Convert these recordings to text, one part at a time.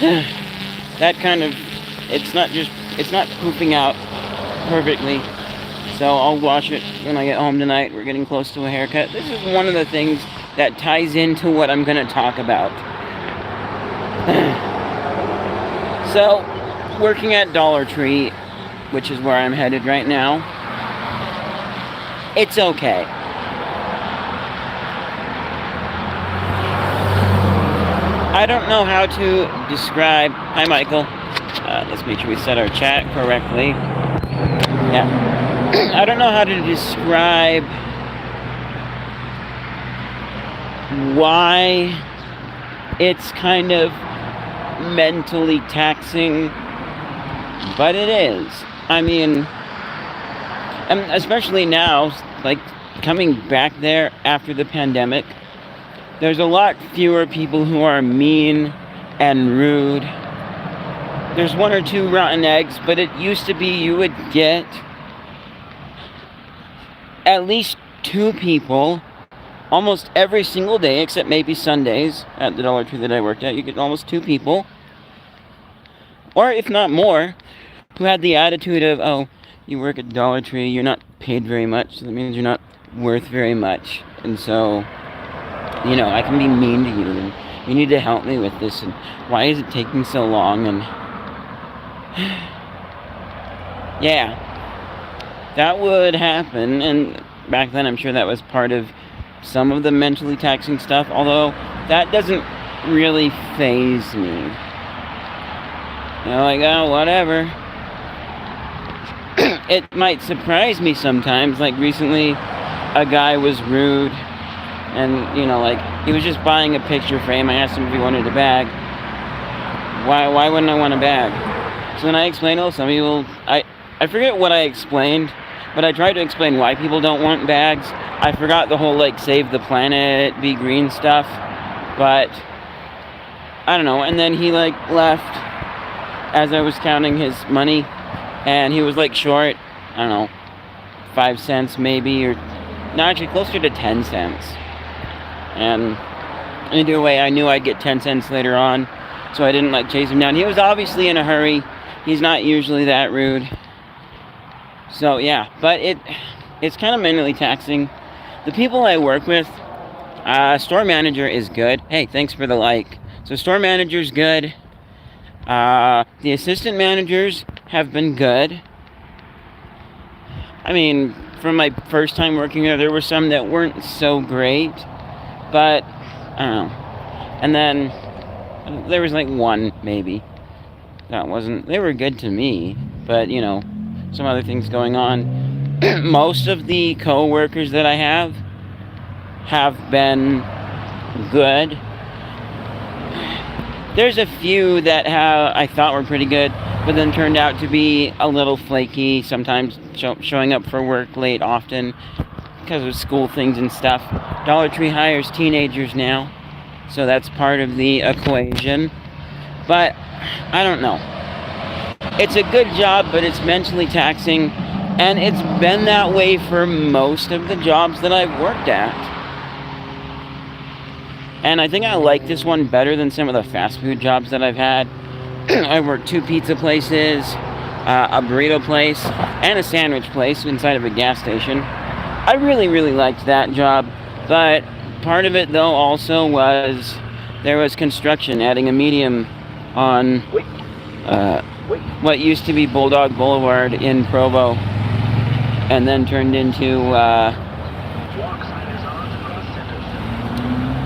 that kind of, it's not pooping out perfectly. So I'll wash it when I get home tonight. We're getting close to a haircut. This is one of the things that ties into what I'm going to talk about. So, working at Dollar Tree, which is where I'm headed right now, it's okay. I don't know how to describe. Hi, Michael. Let's make sure we set our chat correctly. Yeah. I don't know how to describe why it's kind of mentally taxing, but it is. I mean, and especially now, like coming back there after the pandemic, there's a lot fewer people who are mean and rude. There's one or two rotten eggs, but it used to be you would get at least two people almost every single day, except maybe Sundays at the Dollar Tree that I worked at. You get almost two people, or if not more, who had the attitude of, oh, you work at Dollar Tree, you're not paid very much, so that means you're not worth very much. And so, you know, I can be mean to you, and you need to help me with this, and why is it taking so long? And yeah, that would happen. And back then I'm sure that was part of some of the mentally taxing stuff, although that doesn't really faze me. You know, like, oh, whatever. It might surprise me sometimes. Like recently, a guy was rude, and, you know, like, he was just buying a picture frame. I asked him if he wanted a bag. Why wouldn't I want a bag? So then I explained, oh, some people, I forget what I explained, but I tried to explain why people don't want bags. I forgot the whole, like, save the planet, be green stuff, but I don't know. And then he, like, left as I was counting his money, and he was, like, short, I don't know, 5 cents maybe, or, no, actually closer to 10 cents. And either way, I knew I'd get 10 cents later on, so I didn't, like, chase him down. He was obviously in a hurry. He's not usually that rude. So, yeah, but it's kind of mentally taxing. The people I work with, store manager is good. Hey, thanks for the like. So store manager's good. The assistant managers have been good. I mean, from my first time working there were some that weren't so great, but I don't know. And then there was like one maybe that wasn't. They were good to me, but you know, some other things going on. Most of the co-workers that I have been good. There's a few that I thought were pretty good, but then turned out to be a little flaky, sometimes showing up for work late often because of school things and stuff. Dollar Tree hires teenagers now, so that's part of the equation. But I don't know. It's a good job, but it's mentally taxing, and it's been that way for most of the jobs that I've worked at. And I think I like this one better than some of the fast food jobs that I've had. I worked 2 pizza places, a burrito place, and a sandwich place inside of a gas station. I really, really liked that job, but part of it, though, also was there was construction, adding a medium on what used to be Bulldog Boulevard in Provo, and then turned into,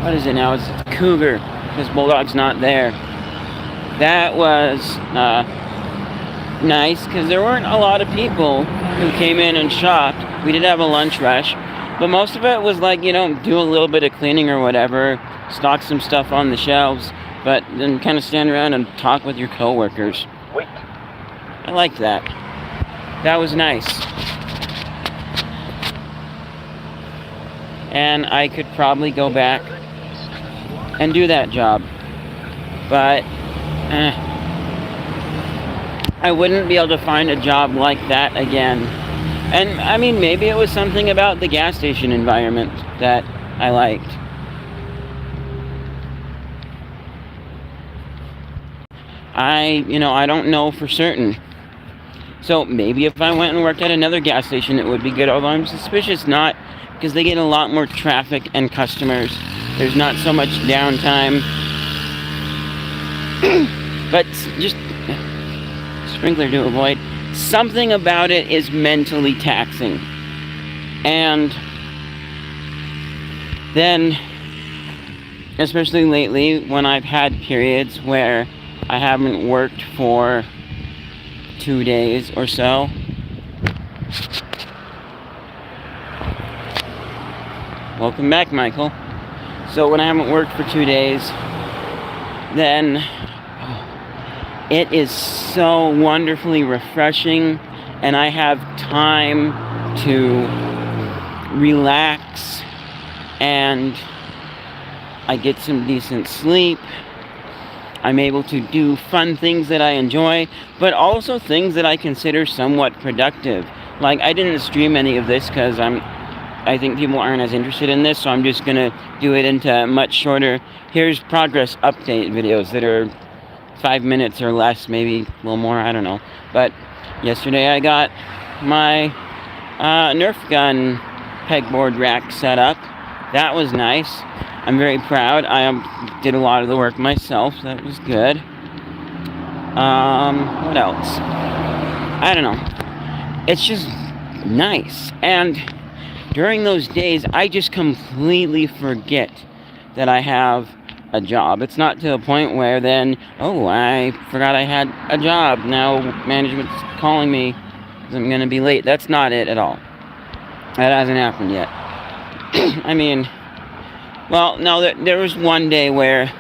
what is it now? It's Cougar, because Bulldog's not there. That was nice, because there weren't a lot of people who came in and shopped. We did have a lunch rush, but most of it was like, you know, do a little bit of cleaning or whatever, stock some stuff on the shelves, but then kind of stand around and talk with your coworkers. Wait. I liked that. That was nice. And I could probably go back and do that job, but I wouldn't be able to find a job like that again. And I mean, maybe it was something about the gas station environment that I liked. I don't know for certain. So maybe if I went and worked at another gas station, it would be good, although I'm suspicious not, because they get a lot more traffic and customers. There's not so much downtime. But just sprinkler to avoid. Something about it is mentally taxing. And then, especially lately, when I've had periods where I haven't worked for 2 days or so, welcome back, Michael. So when I haven't worked for 2 days, then it is so wonderfully refreshing, and I have time to relax, and I get some decent sleep. I'm able to do fun things that I enjoy, but also things that I consider somewhat productive. Like, I didn't stream any of this because I think people aren't as interested in this, so I'm just gonna do it into much shorter, here's progress update videos that are 5 minutes or less, maybe a little more, I don't know. But yesterday I got my Nerf gun pegboard rack set up. That was nice. I'm very proud. I did a lot of the work myself. That was good. What else? I don't know. It's just nice. And during those days, I just completely forget that I have a job. It's not to the point where then, oh, I forgot I had a job. Now management's calling me because I'm going to be late. That's not it at all. That hasn't happened yet. I mean, well, no, there was one day where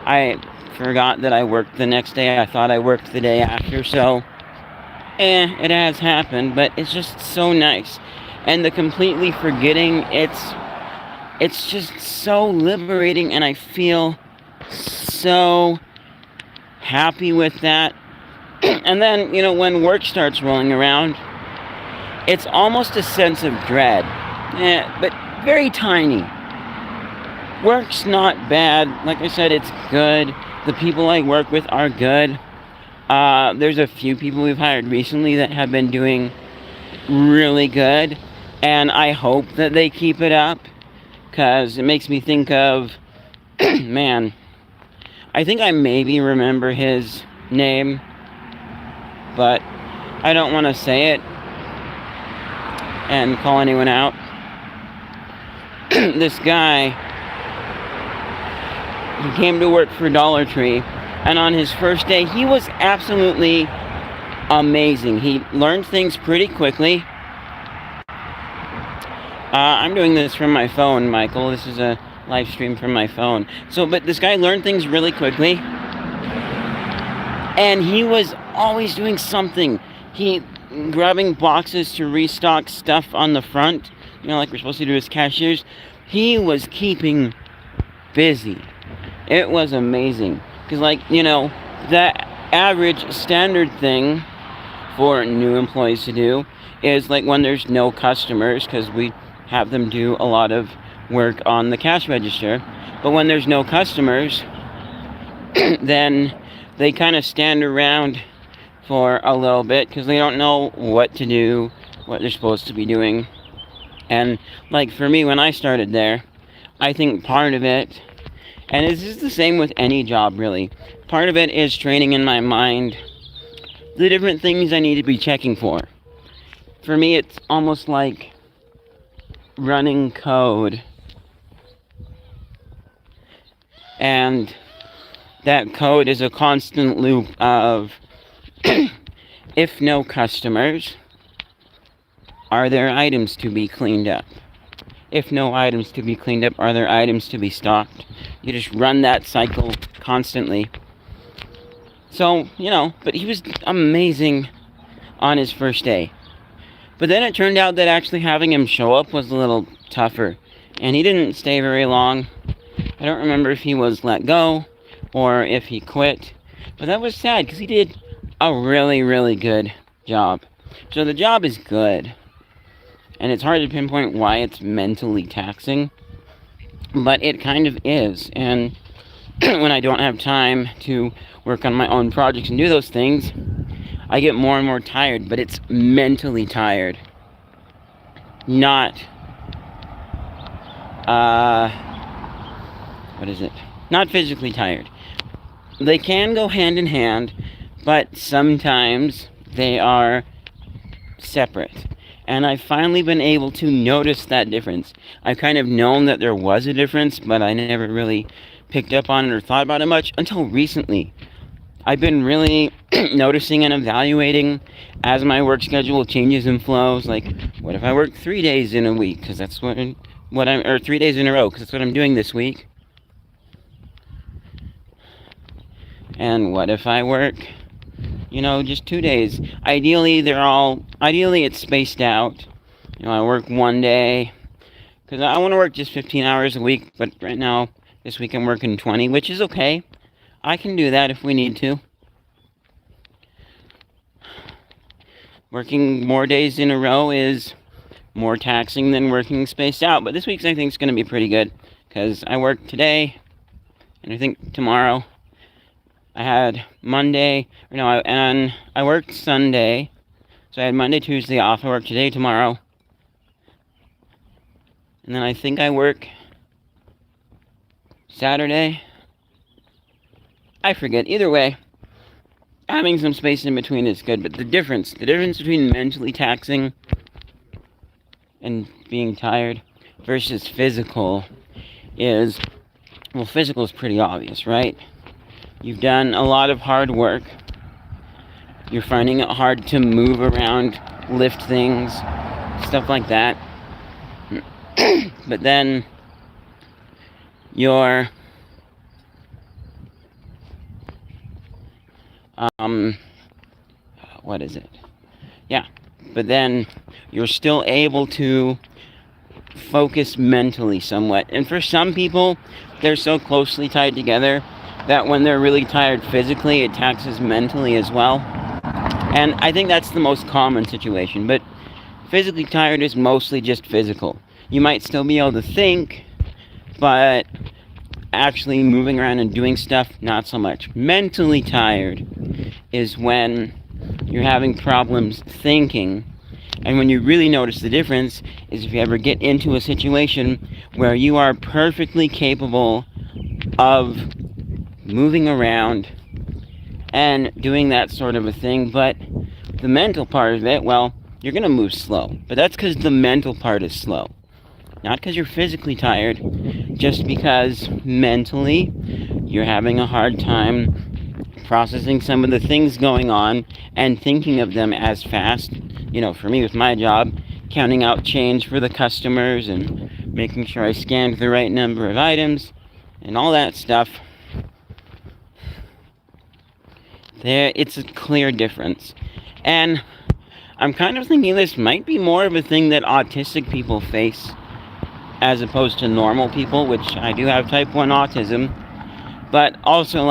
I forgot that I worked the next day. I thought I worked the day after, so it has happened, but it's just so nice. And the completely forgetting, it's just so liberating, and I feel so happy with that. And then, when work starts rolling around, it's almost a sense of dread, but very tiny. Work's not bad. Like I said, it's good. The people I work with are good. There's a few people we've hired recently that have been doing really good, and I hope that they keep it up, because it makes me think of, man, I think I maybe remember his name, but I don't want to say it and call anyone out. This guy, he came to work for Dollar Tree, and on his first day, he was absolutely amazing. He learned things pretty quickly. I'm doing this from my phone, Michael. This is a live stream from my phone. But this guy learned things really quickly, and he was always doing something. He grabbing boxes to restock stuff on the front, like we're supposed to do as cashiers. He was keeping busy. It was amazing. Because, the average standard thing for new employees to do is, when there's no customers, because we have them do a lot of work on the cash register. But when there's no customers, then they kind of stand around for a little bit because they don't know what to do, what they're supposed to be doing. And for me, when I started there, I think part of it, and this is the same with any job really, part of it is training in my mind the different things I need to be checking for. For me, it's almost like running code. And that code is a constant loop of if no customers, are there items to be cleaned up? If no items to be cleaned up, are there items to be stocked? You just run that cycle constantly. So, but he was amazing on his first day. But then it turned out that actually having him show up was a little tougher. And he didn't stay very long. I don't remember if he was let go or if he quit. But that was sad because he did a really, really good job. So the job is good. And it's hard to pinpoint why it's mentally taxing. But it kind of is. And when I don't have time to work on my own projects and do those things, I get more and more tired, but it's mentally tired. Not, what is it? Not physically tired. They can go hand in hand, but sometimes they are separate. And I've finally been able to notice that difference. I've kind of known that there was a difference, but I never really picked up on it or thought about it much until recently. I've been really noticing and evaluating as my work schedule changes and flows. Like, what if I work 3 days in a week? Because that's what I'm, or 3 days in a row, because that's what I'm doing this week. And what if I work, just 2 days? Ideally, it's spaced out. I work 1 day, because I want to work just 15 hours a week, but right now, this week I'm working 20, which is okay. I can do that if we need to. Working more days in a row is more taxing than working spaced out, but this week's I think is going to be pretty good, because I worked today, and I think tomorrow. I had Monday, and I worked Sunday, so I had Monday, Tuesday off. I work today, tomorrow, and then I think I work Saturday. I forget. Either way, having some space in between is good, but the difference between mentally taxing and being tired versus physical is, well, physical is pretty obvious, right? You've done a lot of hard work. You're finding it hard to move around, lift things, stuff like that. But then you're what is it? Yeah. But then you're still able to focus mentally somewhat. And for some people, they're so closely tied together that when they're really tired physically, it taxes mentally as well. And I think that's the most common situation. But physically tired is mostly just physical. You might still be able to think, but actually moving around and doing stuff, not so much. Mentally tired is when you're having problems thinking. And when you really notice the difference is if you ever get into a situation where you are perfectly capable of moving around and doing that sort of a thing, but the mental part of it, well, you're going to move slow. But that's because the mental part is slow. Not because you're physically tired, just because mentally you're having a hard time processing some of the things going on and thinking of them as fast. For me with my job, counting out change for the customers and making sure I scanned the right number of items and all that stuff. It's a clear difference. And I'm kind of thinking this might be more of a thing that autistic people face as opposed to normal people, which I do have type 1 autism. But also,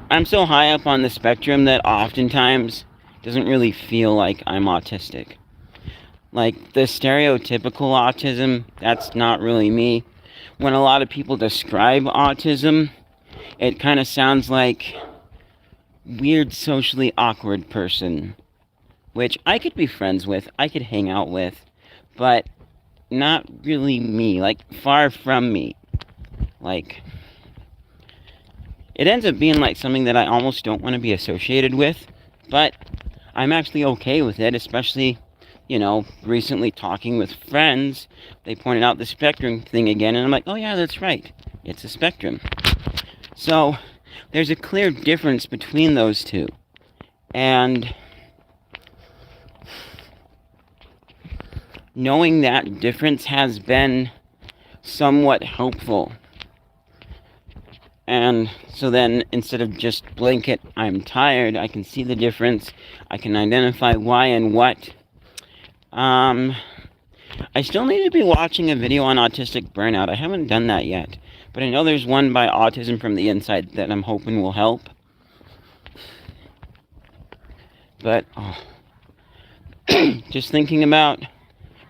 I'm so high up on the spectrum that oftentimes doesn't really feel like I'm autistic. Like, the stereotypical autism, that's not really me. When a lot of people describe autism, it kind of sounds like weird, socially awkward person, which I could be friends with, I could hang out with, but not really me, far from me. It ends up being something that I almost don't want to be associated with, but I'm actually okay with it, especially, recently talking with friends, they pointed out the spectrum thing again, and I'm like, oh yeah, that's right, it's a spectrum. So there's a clear difference between those two. And knowing that difference has been somewhat helpful. And so then, instead of just blanket, I'm tired, I can see the difference. I can identify why and what. I still need to be watching a video on autistic burnout. I haven't done that yet. But I know there's one by Autism from the Inside that I'm hoping will help. But, just thinking about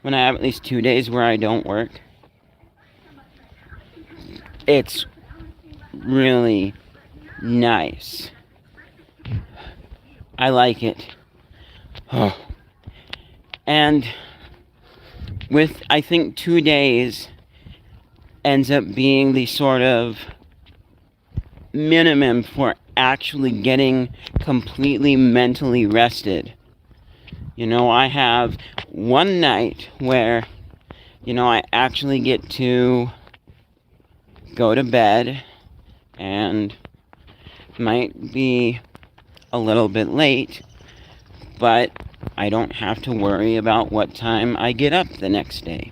when I have at least 2 days where I don't work, it's really nice. I like it. Oh. And with, I think, 2 days ends up being the sort of minimum for actually getting completely mentally rested. You know, I have one night where, you know, I actually get to go to bed, and might be a little bit late, but I don't have to worry about what time I get up the next day.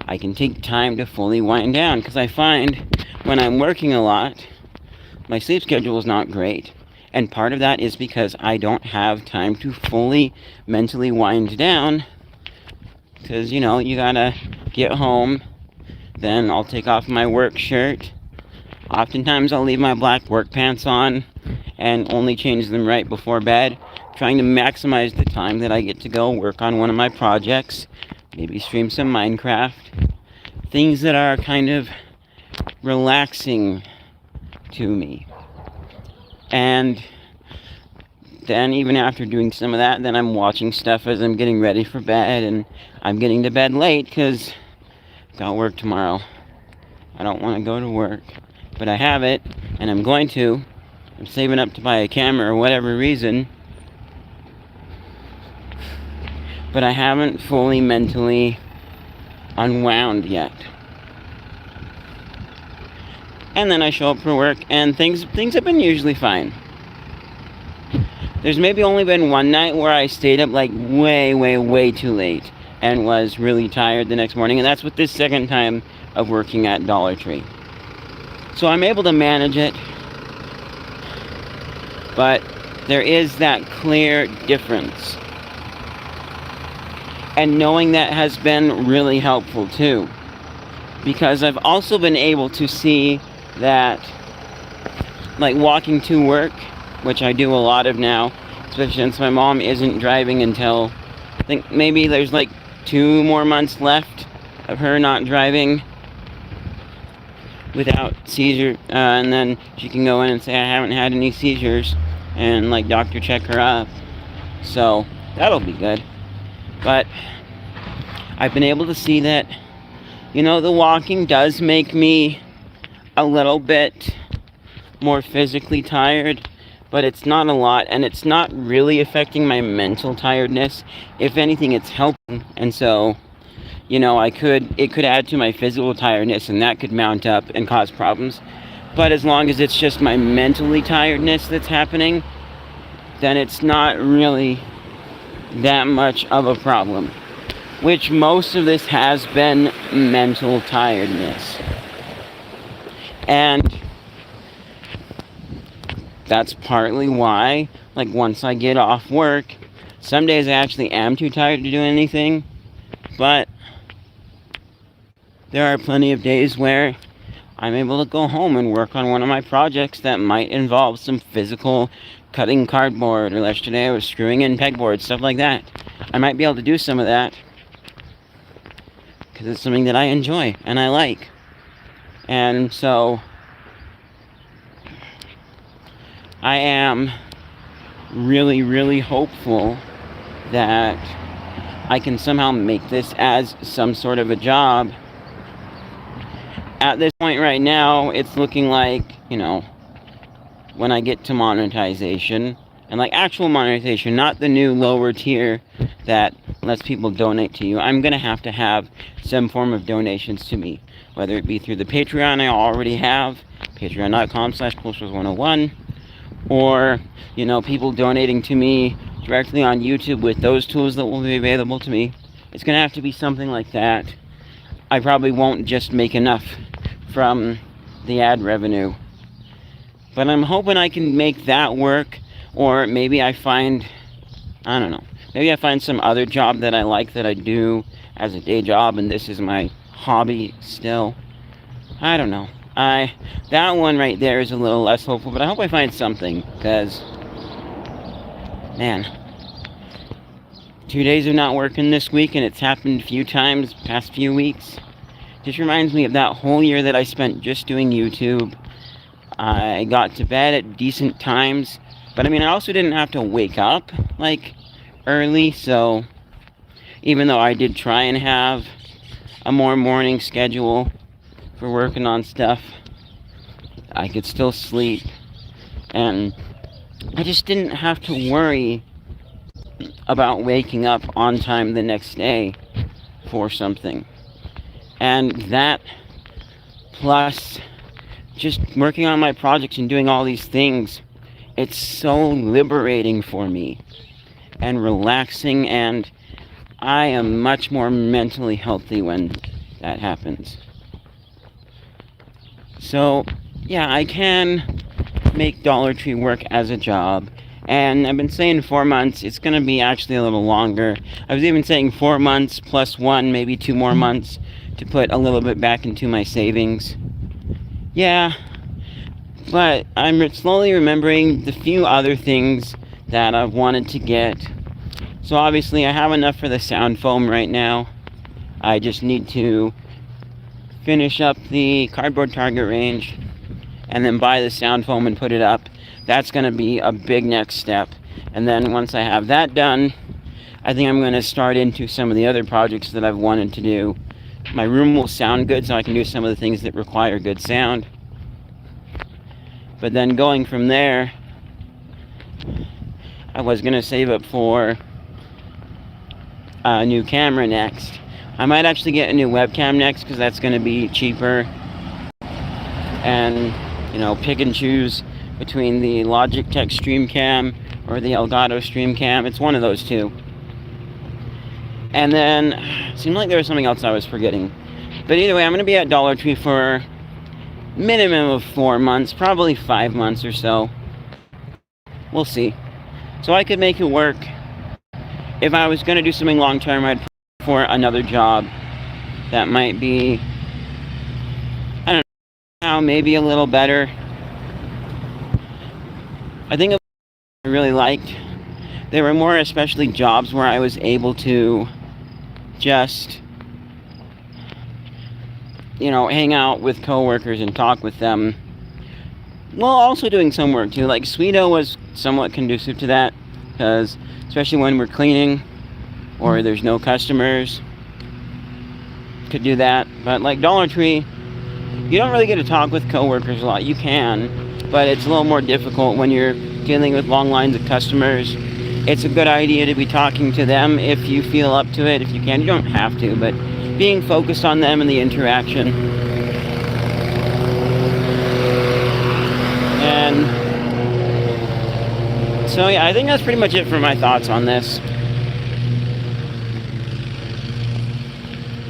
I can take time to fully wind down, because I find when I'm working a lot, my sleep schedule is not great. And part of that is because I don't have time to fully mentally wind down. Because, you know, you gotta get home, then I'll take off my work shirt. Oftentimes I'll leave my black work pants on and only change them right before bed, trying to maximize the time that I get to go work on one of my projects, maybe stream some Minecraft. Things that are kind of relaxing to me. And then even after doing some of that, then I'm watching stuff as I'm getting ready for bed, and I'm getting to bed late because I've got work tomorrow. I don't want to go to work, but I have it, and I'm going to. I'm saving up to buy a camera or whatever reason, but I haven't fully mentally unwound yet. And then I show up for work, and things have been usually fine. There's maybe only been one night where I stayed up like way too late and was really tired the next morning, and that's with this second time of working at Dollar Tree. So I'm able to manage it, but there is that clear difference. And knowing that has been really helpful too, because I've also been able to see that, like walking to work, which I do a lot of now, especially since my mom isn't driving until, I think maybe there's like 2 more months left of her not driving without seizure, and then she can go in and say I haven't had any seizures, and like doctor check her up. So that'll be good. But I've been able to see that, you know, the walking does make me a little bit more physically tired, but it's not a lot, and it's not really affecting my mental tiredness. If anything, it's helping. And so, you know, it could add to my physical tiredness, and that could mount up and cause problems. But as long as it's just my mentally tiredness that's happening, then it's not really that much of a problem. Which most of this has been mental tiredness. And that's partly why, like, once I get off work, some days I actually am too tired to do anything, but there are plenty of days where I'm able to go home and work on one of my projects that might involve some physical cutting cardboard, or yesterday I was screwing in pegboard, stuff like that. I might be able to do some of that because it's something that I enjoy and I like. And so I am really hopeful that I can somehow make this as some sort of a job. At this point right now, it's looking like, you know, when I get to monetization, and like actual monetization, not the new lower tier that lets people donate to you, I'm going to have some form of donations to me, whether it be through the Patreon I already have, patreon.com/coolstars101, or, you know, people donating to me directly on YouTube with those tools that will be available to me. It's going to have to be something like that. I probably won't just make enough from the ad revenue, but I'm hoping I can make that work. Or maybe I find, I don't know, maybe I find some other job that I like that I do as a day job, and this is my hobby still. I don't know. That one right there is a little less hopeful, but I hope I find something, because, man, 2 days of not working this week, and it's happened a few times past few weeks. Just reminds me of that whole year that I spent just doing YouTube, I got to bed at decent times, but I mean, I also didn't have to wake up like early, so even though I did try and have a more morning schedule for working on stuff, I could still sleep, and I just didn't have to worry about waking up on time the next day for something. And that, plus just working on my projects and doing all these things, it's so liberating for me and relaxing, and I am much more mentally healthy when that happens. So yeah, I can make Dollar Tree work as a job, and I've been saying 4 months. It's going to be actually a little longer. I was even saying 4 months plus 1, maybe 2 more months to put a little bit back into my savings. Yeah, but I'm slowly remembering the few other things that I've wanted to get. So obviously I have enough for the sound foam right now. I just need to finish up the cardboard target range and then buy the sound foam and put it up. That's going to be a big next step. And then once I have that done, I think I'm going to start into some of the other projects that I've wanted to do. My room will sound good, so I can do some of the things that require good sound. But then going from there, I was going to save up for a new camera next. I might actually get a new webcam next, because that's going to be cheaper. And, you know, pick and choose between the Logitech Streamcam or the Elgato Streamcam. It's one of those two. And then, it seemed like there was something else I was forgetting. But either way, I'm going to be at Dollar Tree for minimum of 4 months, probably 5 months or so. We'll see. So I could make it work. If I was going to do something long term, I'd put for another job that might be, I don't know, maybe a little better. I think I really liked, there were more especially jobs where I was able to just, you know, hang out with coworkers and talk with them while also doing some work too. Like Sweeto was somewhat conducive to that, because especially when we're cleaning or there's no customers, could do that. But like Dollar Tree, you don't really get to talk with coworkers a lot. You can, but it's a little more difficult when you're dealing with long lines of customers. It's a good idea to be talking to them if you feel up to it, if you can. You don't have to, but being focused on them and the interaction. And so yeah, I think that's pretty much it for my thoughts on this.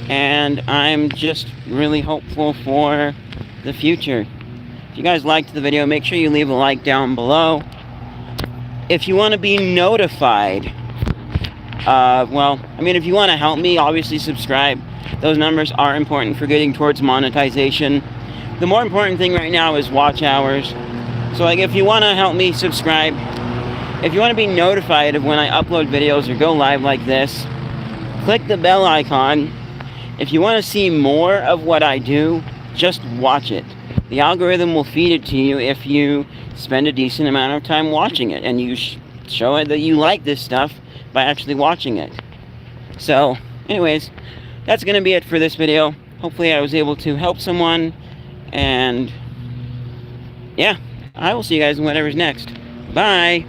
And I'm just really hopeful for the future. If you guys liked the video, make sure you leave a like down below. If you want to be notified, well, I mean, if you want to help me, obviously subscribe. Those numbers are important for getting towards monetization. The more important thing right now is watch hours. So like, if you want to help me subscribe, if you want to be notified of when I upload videos or go live like this, click the bell icon. If you want to see more of what I do, just watch it. The algorithm will feed it to you if you spend a decent amount of time watching it, and you show it that you like this stuff by actually watching it. So anyways, that's going to be it for this video. Hopefully I was able to help someone, and yeah, I will see you guys in whatever's next. Bye!